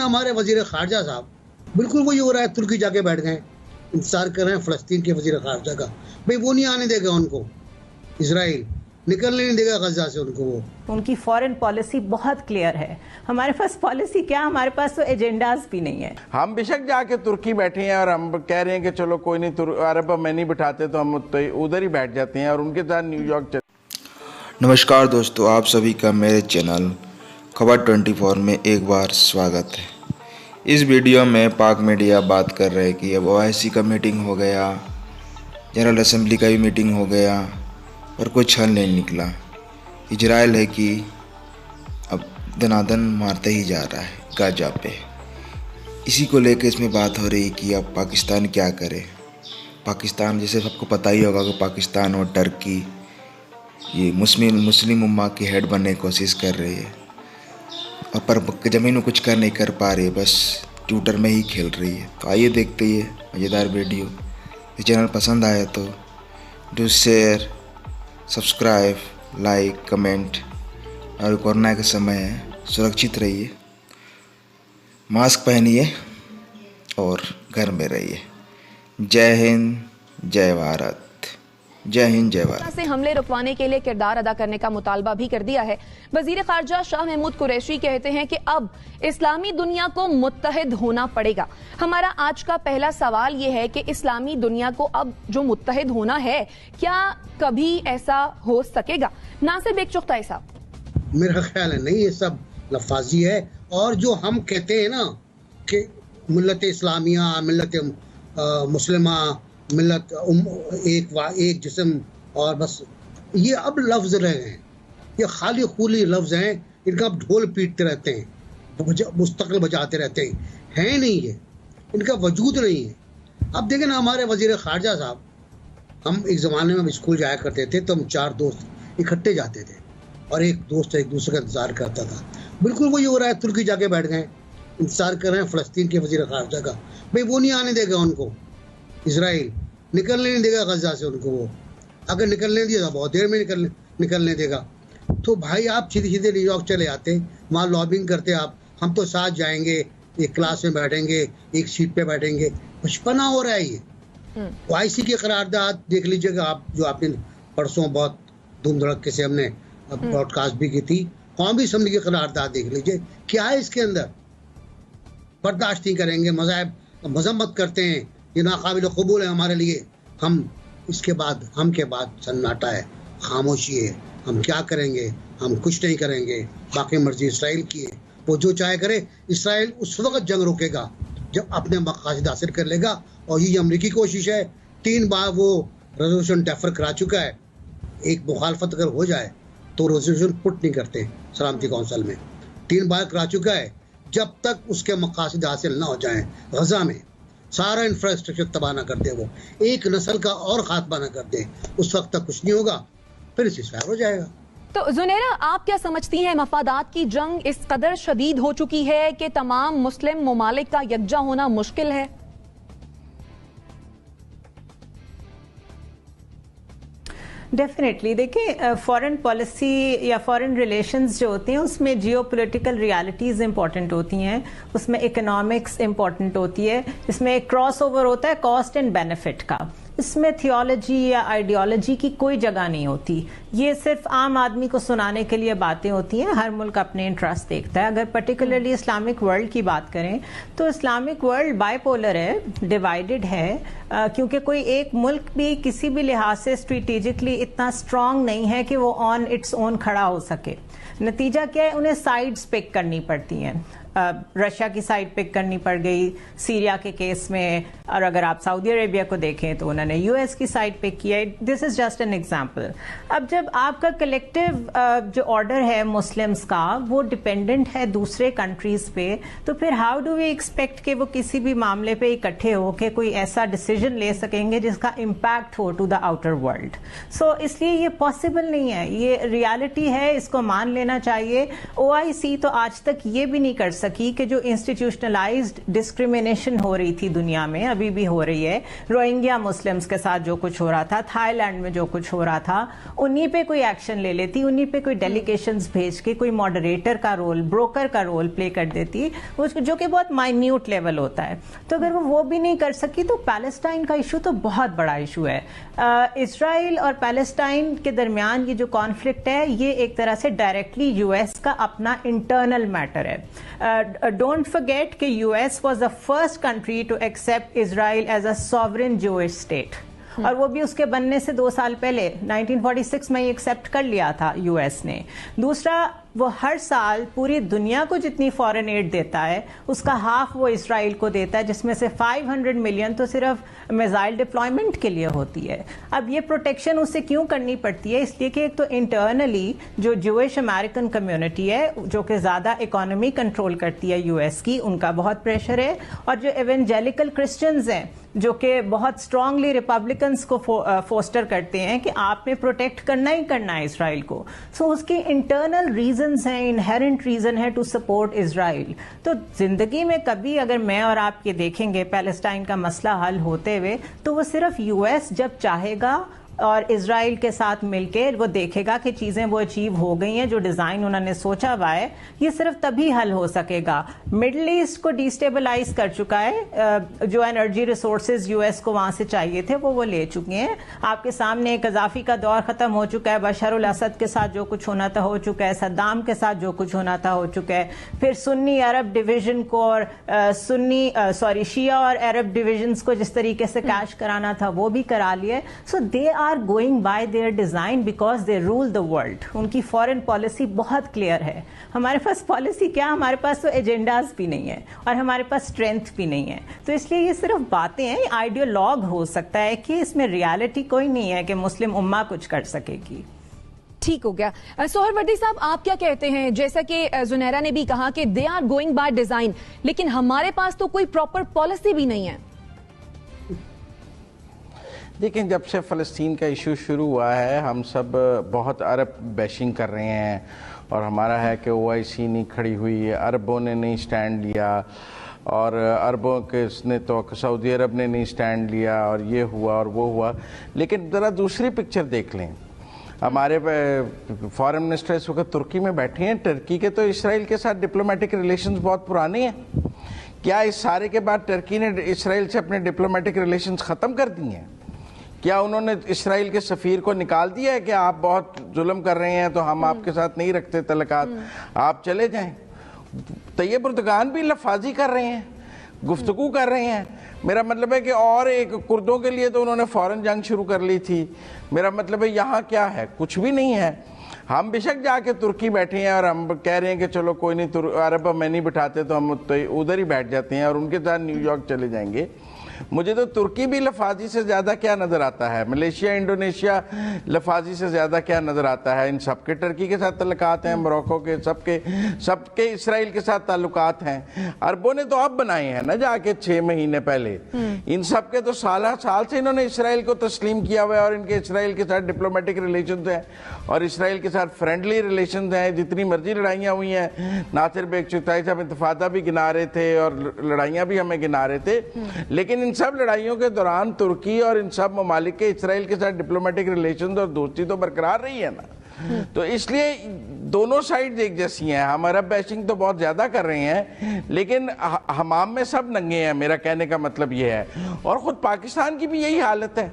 نا ہمارے وزیر خارجہ صاحب بالکل وہی ہو رہا ہے, ترکی جا کے بیٹھ گئے, انتظار کر رہے ہیں فلسطین کے وزیر خارجہ کا. بھئی وہ نہیں آنے دے گا ان کو, اسرائیل نکلنے نہیں دے گا غزہ سے ان کو. وہ ان کی فورن پالیسی بہت کلیئر ہے. ہمارے پاس پالیسی کیا, ہمارے پاس تو ایجنڈاز بھی نہیں ہے. ہم بے شک جا کے ترکی بیٹھے ہیں اور ہم کہہ رہے ہیں کہ چلو کوئی نہیں, عرب میں نہیں بٹھاتے تو ہم ادھر ہی بیٹھ جاتے ہیں اور ان کے ساتھ نیو یارک. نمسکار دوستو, آپ سبھی کا میرے چینل خبر 24 میں ایک بار سواگت ہے. اس ویڈیو میں پاک میڈیا بات کر رہے کہ اب OIC کا میٹنگ ہو گیا, جنرل اسمبلی کا بھی میٹنگ ہو گیا اور کچھ حل نہیں نکلا. اسرائیل ہے کہ اب دنادن مارتے ہی جا رہا ہے غزہ پہ. اسی کو لے کے اس میں بات ہو رہی کہ اب پاکستان کیا کرے. پاکستان جیسے سب کو پتہ ہی ہوگا کہ پاکستان اور ٹرکی یہ مسلم امہ کی ہیڈ بننے کی کوشش کر رہی ہے, اور پر زمین میں کچھ نہیں کر پا رہی ہے, بس ٹویٹر میں ہی کھیل رہی ہے. تو آئیے دیکھتے ہیں مزیدار ویڈیو. یہ چینل پسند آیا تو do share, subscribe, like, comment. اور کورونا کا سمے ہے, سرکشت رہیے, ماسک پہنیے اور گھر میں رہیے. جے ہند, جے بھارت. جے ہند, جے بھارت. سے حملے رکوانے کے لیے کردار ادا کرنے کا مطالبہ بھی کر دیا ہے. وزیر خارجہ شاہ محمود قریشی کہتے ہیں کہ اب اسلامی دنیا کو متحد ہونا پڑے گا. ہمارا آج کا پہلا سوال یہ ہے کہ اسلامی دنیا کو اب جو متحد ہونا ہے, کیا کبھی ایسا ہو سکے گا؟ ناصر بیگ چغتائی صاحب. میرا خیال ہے نہیں, یہ سب لفاظی ہے. اور جو ہم کہتے ہیں نا کہ ملت اسلامیہ, ملت مسلمہ, ملت ایک جسم, اور بس یہ اب لفظ رہے ہیں, یہ خالی خولی لفظ ہیں. ان کا اب ڈھول پیٹتے رہتے ہیں, مستقل بجاتے رہتے ہیں, ہے نہیں, یہ ان کا وجود نہیں ہے. اب دیکھیں نا ہمارے وزیر خارجہ صاحب, ہم ایک زمانے میں اسکول جایا کرتے تھے تو ہم 4 دوست اکٹھے جاتے تھے اور ایک دوست ایک دوسرے کا انتظار کرتا تھا. بالکل وہی ہو رہا ہے, ترکی جا کے بیٹھ گئے, انتظار کر رہے ہیں فلسطین کے وزیر خارجہ کا. بھئی وہ نہیں آنے دے گا ان کو, اسرائیل نکلنے نہیں دے گا غزہ سے ان کو. وہ اگر نکلنے دیا تو بہت دیر میں نکلنے دے گا. تو بھائی آپ سیدھے نیو یارک چلے آتے, وہاں لابنگ کرتے آپ, ہم تو ساتھ جائیں گے, ایک کلاس میں بیٹھیں گے, ایک سیٹ پہ بیٹھیں گے. بچپنا ہو رہا ہے یہ. OIC کی قرارداد دیکھ لیجیے گا آپ, جو آپ نے پرسوں بہت دھوم دھڑکے سے ہم نے براڈ کاسٹ بھی کی تھی. قومی اسمبلی کی قرارداد دیکھ لیجیے, کیا ہے اس کے اندر. برداشت نہیں کریں گے, مذاہب مذمت کرتے ہیں, یہ ناقابل قبول ہے ہمارے لیے. ہم اس کے بعد, ہم کے بعد سناٹا ہے, خاموشی ہے. ہم کیا کریں گے؟ ہم کچھ نہیں کریں گے. باقی مرضی اسرائیل کی ہے, وہ جو چاہے کرے. اسرائیل اس وقت جنگ روکے گا جب اپنے مقاصد حاصل کر لے گا, اور یہ امریکی کوشش ہے. 3 بار وہ ریزولوشن ڈیفر کرا چکا ہے. ایک مخالفت اگر ہو جائے تو ریزولوشن پٹ نہیں کرتے سلامتی کونسل میں. 3 بار کرا چکا ہے. جب تک اس کے مقاصد حاصل نہ ہو جائیں, غزہ میں سارا انفراسٹرکچر تباہ نہ کر دے, وہ ایک نسل کا اور خاتمہ نہ کر دے, اس وقت تک کچھ نہیں ہوگا, پھر سیزفائر ہو جائے گا. تو زنیرہ, آپ کیا سمجھتی ہیں, مفادات کی جنگ اس قدر شدید ہو چکی ہے کہ تمام مسلم ممالک کا یکجا ہونا مشکل ہے؟ ڈیفینیٹلی. دیکھیں, فورن پالیسی یا فورن ریلیشنز جو ہوتے ہیں اس میں جیو پولیٹیکل ریالٹیز امپورٹنٹ ہوتی ہیں, اس میں اکنامکس امپورٹنٹ ہوتی ہے, اس میں ایک کراس اوور ہوتا ہے کاسٹ اینڈ بینیفٹ کا. اس میں تھیولوجی یا آئیڈیالوجی کی کوئی جگہ نہیں ہوتی. یہ صرف عام آدمی کو سنانے کے لیے باتیں ہوتی ہیں. ہر ملک اپنے انٹرسٹ دیکھتا ہے. اگر پرٹیکولرلی اسلامک ورلڈ کی بات کریں تو اسلامک ورلڈ بائی پولر ہے, ڈیوائیڈڈ ہے, کیونکہ کوئی ایک ملک بھی کسی بھی لحاظ سے اسٹریٹجکلی اتنا اسٹرانگ نہیں ہے کہ وہ آن اٹس اون کھڑا ہو سکے. نتیجہ کیا ہے, انہیں سائڈز پک کرنی پڑتی ہیں. رشیا کی سائڈ پک کرنی پڑ گئی سیریا کے کیس میں, اور اگر آپ سعودی عربیہ کو دیکھیں تو انہوں نے US کی سائڈ پک کیا ہے. دس از جسٹ این ایگزامپل. اب جب آپ کا کلیکٹیو جو آرڈر ہے مسلمس کا وہ ڈپینڈنٹ ہے دوسرے کنٹریز پہ, تو پھر ہاؤ ڈو وی ایکسپیکٹ کہ وہ کسی بھی معاملے پہ اکٹھے ہو کے کوئی ایسا ڈیسیجن لے سکیں گے جس کا امپیکٹ ہو to the outer world. So اس لیے یہ پاسبل نہیں ہے. یہ ریالٹی ہے, اس کو مان لینا چاہیے. OIC تو آج تک یہ بھی نہیں کر سکی کہ جو انسٹیٹیوشنلائزڈ ڈسکریمنیشن ہو رہی تھی دنیا میں، ابھی بھی ہو رہی ہے، روہنگیا مسلمز کے ساتھ جو کچھ ہو رہا تھا، تھائی لینڈ میں جو کچھ ہو رہا تھا، انہی پہ کوئی ایکشن لے لیتی، انہی پہ کوئی ڈیلیگیشنز بھیج کے کوئی ماڈریٹر کا رول، بروکر کا رول پلے کر دیتی، جو کہ بہت مائنیوٹ لیول ہوتا ہے. تو اگر وہ بھی نہیں کر سکی تو پیلسٹائن کا ایشو تو بہت بڑا ایشو ہے. اسرائیل اور پیلسٹائن کے درمیان یہ جو کانفلکٹ ہے یہ ایک طرح سے ڈائریکٹلی یو ایس کا اپنا انٹرنل میٹر ہے. ڈونٹ فرگیٹ کہ U S was the first country to accept Israel as a sovereign Jewish state, اور وہ بھی اس کے بننے سے 2 سال پہلے 1946 میں ایکسپٹ کر لیا تھا یو ایس نے. دوسرا، وہ ہر سال پوری دنیا کو جتنی فورن ایڈ دیتا ہے اس کا ہاف وہ اسرائیل کو دیتا ہے، جس میں سے 500 ملین تو صرف میزائل ڈپلائمنٹ کے لیے ہوتی ہے. اب یہ پروٹیکشن اسے کیوں کرنی پڑتی ہے؟ اس لیے کہ ایک تو انٹرنلی جو جوئش امریکن کمیونٹی ہے جو کہ زیادہ اکانومی کنٹرول کرتی ہے یو ایس کی، ان کا بہت پریشر ہے، اور جو ایونجیلیکل کرسچنز ہیں جو کہ بہت اسٹرانگلی ریپبلکنس کو فوسٹر کرتے ہیں کہ آپ نے پروٹیکٹ کرنا ہی کرنا ہے اسرائیل کو. سو اس کی انٹرنل ریزنز ہیں، انہیرنٹ ریزن ہے ٹو سپورٹ اسرائیل. تو زندگی میں کبھی اگر میں اور آپ یہ دیکھیں گے پیلسٹائن کا مسئلہ حل ہوتے ہوئے تو وہ صرف یو ایس جب چاہے گا اور اسرائیل کے ساتھ مل کے وہ دیکھے گا کہ چیزیں وہ اچیو ہو گئی ہیں جو ڈیزائن انہوں نے سوچا ہوا ہے، یہ صرف تبھی حل ہو سکے گا. مڈل ایسٹ کو ڈیسٹیبلائز کر چکا ہے، جو انرجی ریسورسز یو ایس کو وہاں سے چاہیے تھے وہ لے چکے ہیں. آپ کے سامنے قذافی کا دور ختم ہو چکا ہے، بشار الاسد کے ساتھ جو کچھ ہونا تھا ہو چکا ہے، صدام کے ساتھ جو کچھ ہونا تھا ہو چکا ہے. پھر سنی عرب ڈویژن کو اور شیعہ اور عرب ڈویژنز کو جس طریقے سے کیش کرانا تھا وہ بھی کرا لیے. So they are going by their design because they rule the world. ان کی فارن پالیسی بہت کلیئر ہے. ہمارے پاس پالیسی کیا، ہمارے پاس تو ایجنڈاز بھی نہیں ہے اور ہمارے پاس اسٹرینتھ بھی نہیں ہے. تو اس لیے یہ صرف باتیں ہیں، آئیڈیالوگ ہو سکتا ہے کہ اس میں ریالٹی کوئی نہیں ہے کہ مسلم امہ کچھ کر سکے گی. ٹھیک ہو گیا. سہر وردی صاحب آپ کیا کہتے ہیں؟ جیسا کہ زنیرہ نے بھی کہا کہ they are going by design, لیکن ہمارے پاس تو کوئی پراپر پالیسی بھی نہیں ہے. دیکھیں، جب سے فلسطین کا ایشو شروع ہوا ہے ہم سب بہت عرب بیشنگ کر رہے ہیں، اور ہمارا ہے کہ OIC نہیں کھڑی ہوئی، عربوں نے نہیں سٹینڈ لیا، اور عربوں کے نے تو سعودی عرب نے نہیں سٹینڈ لیا، اور یہ ہوا اور وہ ہوا. لیکن ذرا دوسری پکچر دیکھ لیں. ہمارے فارن منسٹر اس وقت ترکی میں بیٹھے ہیں. ٹرکی کے تو اسرائیل کے ساتھ ڈپلومیٹک ریلیشنز بہت پرانے ہیں. کیا اس سارے کے بعد ٹرکی نے اسرائیل سے اپنے ڈپلومیٹک ریلیشنز ختم کر دی ہیں؟ کیا انہوں نے اسرائیل کے سفیر کو نکال دیا ہے کہ آپ بہت ظلم کر رہے ہیں تو ہم آپ کے ساتھ نہیں رکھتے تعلقات، آپ چلے جائیں؟ طیب اردگان بھی لفاظی کر رہے ہیں، گفتگو کر رہے ہیں. میرا مطلب ہے کہ اور ایک کردوں کے لیے تو انہوں نے فوراً جنگ شروع کر لی تھی. میرا مطلب ہے یہاں کیا ہے؟ کچھ بھی نہیں ہے. ہم بے شک جا کے ترکی بیٹھے ہیں اور ہم کہہ رہے ہیں کہ چلو کوئی نہیں، عرب ہمیں نہیں بٹھاتے تو ہم ادھر ہی بیٹھ جاتے ہیں اور ان کے ساتھ نیو یارک چلے جائیں گے. مجھے تو ترکی بھی لفاظی سے زیادہ کیا نظر آتا ہے، ملیشیا انڈونیشیا لفاظی سے زیادہ کیا نظر آتا ہے. ان سب کے ٹرکی کے ساتھ تعلقات ہیں، موروکو کے سب کے اسرائیل کے ساتھ تعلقات ہیں. عربوں نے تو اب بنائے ہیں نا جا کے 6 مہینے پہلے. ان سب کے تو سال سے انہوں نے اسرائیل کو تسلیم کیا ہوا ہے، اور ان کے اسرائیل کے ساتھ ڈپلومیٹک ریلیشنز ہیں اور اسرائیل کے ساتھ فرینڈلی ریلیشنز ہیں. جتنی مرضی لڑائیاں ہوئی ہیں، ناصر بیگ چغتائی صاحب انتفاضہ بھی گنا رہے تھے اور لڑائیاں بھی ہمیں گنا رہے تھے، لیکن ان سب لڑائیوں کے دوران ترکی اور ان سب ممالک کے اسرائیل کے ساتھ ڈپلومیٹک ریلیشنز اور دوستی تو برقرار رہی ہے نا. تو اس لیے دونوں سائیڈ ایک جیسی ہیں. ہم عرب بیشنگ تو بہت زیادہ کر رہے ہیں لیکن حمام میں سب ننگے ہیں، میرا کہنے کا مطلب یہ ہے. اور خود پاکستان کی بھی یہی حالت ہے.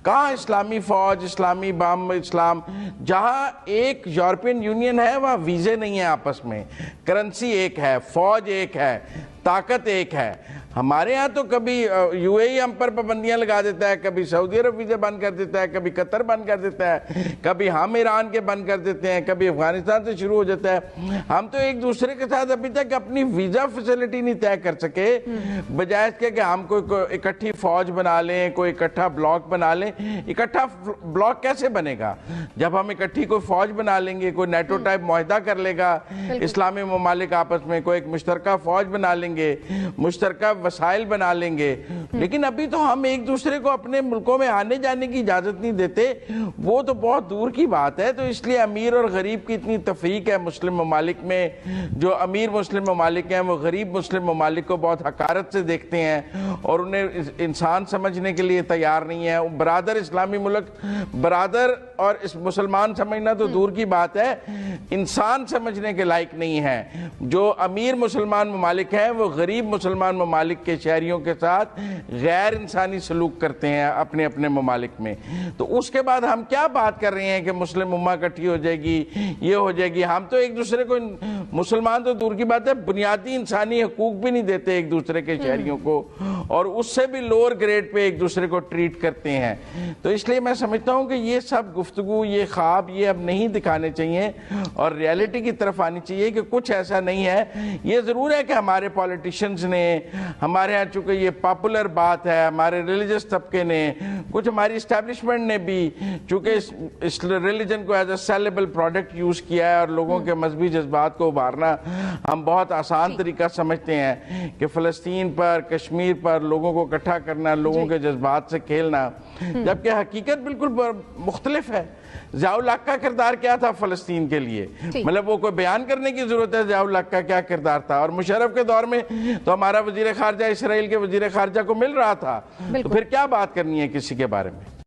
کہاں اسلامی فوج، اسلامی بم، اسلام؟ جہاں ایک یورپین یونین ہے وہاں ویزے نہیں ہیں آپس میں، کرنسی ایک ہے، فوج ایک ہے، طاقت ایک ہے. ہمارے ہاں تو کبھی UAE ہم پر پابندیاں لگا دیتا ہے، کبھی سعودی عرب ویزے بند کر دیتا ہے، کبھی قطر بند کر دیتا ہے، کبھی ہم ایران کے بند کر دیتے ہیں، کبھی افغانستان سے شروع ہو جاتا ہے. ہم تو ایک دوسرے کے ساتھ ابھی تک اپنی ویزا فیسلٹی نہیں طے کر سکے، بجائے اس کے کہ ہم کوئی اکٹھی فوج بنا لیں، کوئی اکٹھا بلاک بنا لیں. اکٹھا بلاک کیسے بنے گا جب ہم اکٹھی کوئی فوج بنا لیں گے، کوئی نیٹو ٹائپ معاہدہ کر لے گا اسلامی ممالک آپس میں، کوئی ایک مشترکہ فوج بنا لیں گے. گے, مشترکہ وسائل بنا لیں گے, لیکن ابھی تو ہم ایک دوسرے کو اپنے ملکوں میں آنے جانے کی اجازت نہیں دیتے, وہ تو بہت دور کی بات ہے. تو اس لیے امیر اور غریب کی اتنی تفریق ہے مسلم ممالک میں. جو امیر مسلم ممالک ہیں وہ غریب مسلم ممالک کو بہت حقارت سے دیکھتے ہیں اور انہیں انسان سمجھنے کے لیے تیار نہیں ہے. برادر اسلامی ملک, برادر اور اس مسلمان سمجھنا تو دور کی بات ہے, انسان سمجھنے کے لائق نہیں ہے. جو امیر مسلمان ممالک ہیں وہ غریب مسلمان ممالک کے شہریوں کے ساتھ غیر انسانی سلوک کرتے ہیں اپنے اپنے ممالک میں. تو اس کے بعد ہم کیا بات کر رہے ہیں کہ مسلم امہ اکٹھی ہو جائے گی, یہ ہو جائے گی. ہم تو ایک دوسرے کو, مسلمان تو دور کی بات ہے, بنیادی انسانی حقوق بھی نہیں دیتے ایک دوسرے کے شہریوں کو, اور اس سے بھی لوور گریڈ پہ ایک دوسرے کو ٹریٹ کرتے ہیں. تو اس لیے میں سمجھتا ہوں کہ یہ سب گفتگو, یہ خواب, یہ اب نہیں دکھانے چاہیے اور ریالٹی کی طرف آنی چاہیے کہ کچھ ایسا نہیں ہے. یہ ضرور ہے کہ ہمارے پولیٹیشنز نے, ہمارے ہاں چونکہ یہ پاپولر بات ہے, ہمارے ریلیجس طبقے نے, کچھ ہماری اسٹیبلشمنٹ نے بھی چونکہ اس ریلیجن کو as a sellable product use کیا ہے, اور لوگوں کے مذہبی جذبات کو ابھارنا ہم بہت آسان طریقہ سمجھتے ہیں کہ فلسطین پر, کشمیر پر لوگوں کو اکٹھا کرنا, لوگوں کے جذبات سے کھیلنا, جبکہ حقیقت بالکل مختلف ہے. ضیاء الحق کا کردار کیا تھا فلسطین کے لیے, مطلب وہ کوئی بیان کرنے کی ضرورت ہے ضیاء الحق کا کیا کردار تھا. اور مشرف کے دور میں تو ہمارا وزیر خارجہ اسرائیل کے وزیر خارجہ کو مل رہا تھا, تو پھر کیا بات کرنی ہے کسی کے بارے میں.